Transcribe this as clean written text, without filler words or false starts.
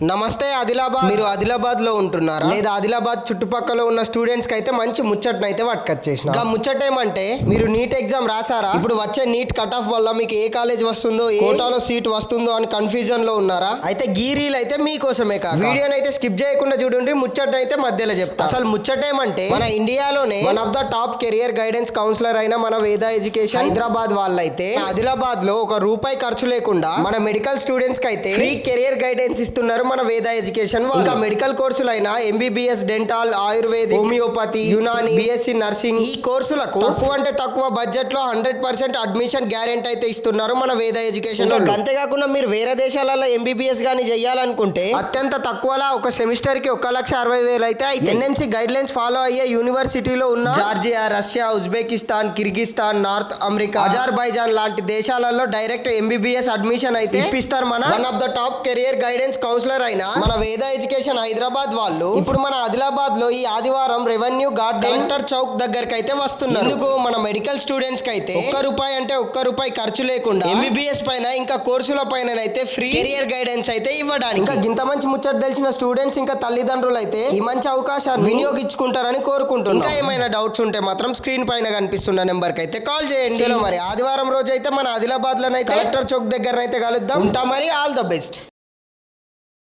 నమస్తే ఆదిలాబాద్. మీరు ఆదిలాబాద్ లో ఉంటున్నారా లేదా ఆదిలాబాద్ చుట్టుపక్కల ఉన్న స్టూడెంట్స్ కి అయితే మంచి ముచ్చటనైతే పట్టుకొచ్చేసిన. ఇంకా ముచ్చట ఏమంటే మీరు నీట్ ఎగ్జామ్ రాసారా? ఇప్పుడు వచ్చే నీట్ కట్ ఆఫ్ వల్ల మీకు ఏ కాలేజ్ వస్తుందో ఏ కోటాలో సీట్ వస్తుందో అని కన్ఫ్యూజన్ లో ఉన్నారా? అయితే గీ రీల్ అయితే మీకోసమే కాదు. వీడియోని అయితే స్కిప్ చేయకుండా చూడండి. ముచ్చటనైతే మధ్యలో చెప్తా. అసలు ముచ్చట ఏమంటే మన ఇండియాలోనే one of the top career guidance counsellor అయిన మన వేద ఎడ్యుకేషన్ హైదరాబాద్ వాళ్ళైతే ఆదిలాబాద్ లో ₹1 ఖర్చు లేకుండా మన మెడికల్ స్టూడెంట్స్ కి అయితే ఫ్రీ కెరియర్ గైడెన్స్ ఇస్తున్నారు మన వేద ఎడ్యుకేషన్. ఇంకా మెడికల్ కోర్సులైన MBBS, dental, Ayurvedic, homeopathy, Unani, BSc nursing ఈ కోర్సులకు తక్కువ అంటే తక్కువ బడ్జెట్ లో 100% అడ్మిషన్ గ్యారెంటీ అయితే ఇస్తున్నారు మన వేద ఎడ్యుకేషన్. అంతేకాకుండా మీరు వేరే దేశాలలో ఎంబీబీఎస్ గానీ చేయాలనుకుంటే అత్యంత తక్కువలా ఒక సెమిస్టర్ కి 1,60,000 అయితే ఎన్ఎంసి గైడ్ లైన్స్ ఫాలో అయ్యే యూనివర్సిటీలో ఉన్న Georgia, Russia, Uzbekistan, Kyrgyzstan, North America, Azerbaijan లాంటి దేశాలలో డైరెక్ట్ ఎంబీబీఎస్ అడ్మిషన్ అయితే ఇప్పిస్తారు మన one of the top career guidance counsellor అయిన మన వేద ఎడ్యుకేషన్ హైదరాబాద్ వాళ్ళు. ఇప్పుడు మన ఆదిలాబాద్ లో ఈ ఆదివారం రెవెన్యూ గార్డ్ కలెక్టర్ చౌక్ దగ్గరికి అయితే వస్తున్నారు. ఎందుకు మన మెడికల్ స్టూడెంట్స్ కి అయితే ₹1 అంటే ₹1 ఖర్చు లేకుండా ఎంబీబీఎస్ పైన ఇంకా కోర్సుల పైన అయితే ఫ్రీ కెరియర్ గైడెన్స్ అయితే ఇవ్వడానికి. ఇంకా ఇంత మంచి ముచ్చట తెలిసిన స్టూడెంట్స్ ఇంకా తల్లిదండ్రులు అయితే ఈ మంచి అవకాశాన్ని వినియోగించుకుంటారని కోరుకుంటున్నాను. ఇంకా ఏమైనా డౌట్స్ ఉంటే మాత్రం స్క్రీన్ పైన కనిపిస్తున్న నెంబర్ కి అయితే కాల్ చేయండి. మరి ఆదివారం రోజు అయితే మన ఆదిలాబాద్ లోనైతే కలెక్టర్ చౌక్ దగ్గర అయితే కలుద్దాం. ఉంటా మరి. All the best.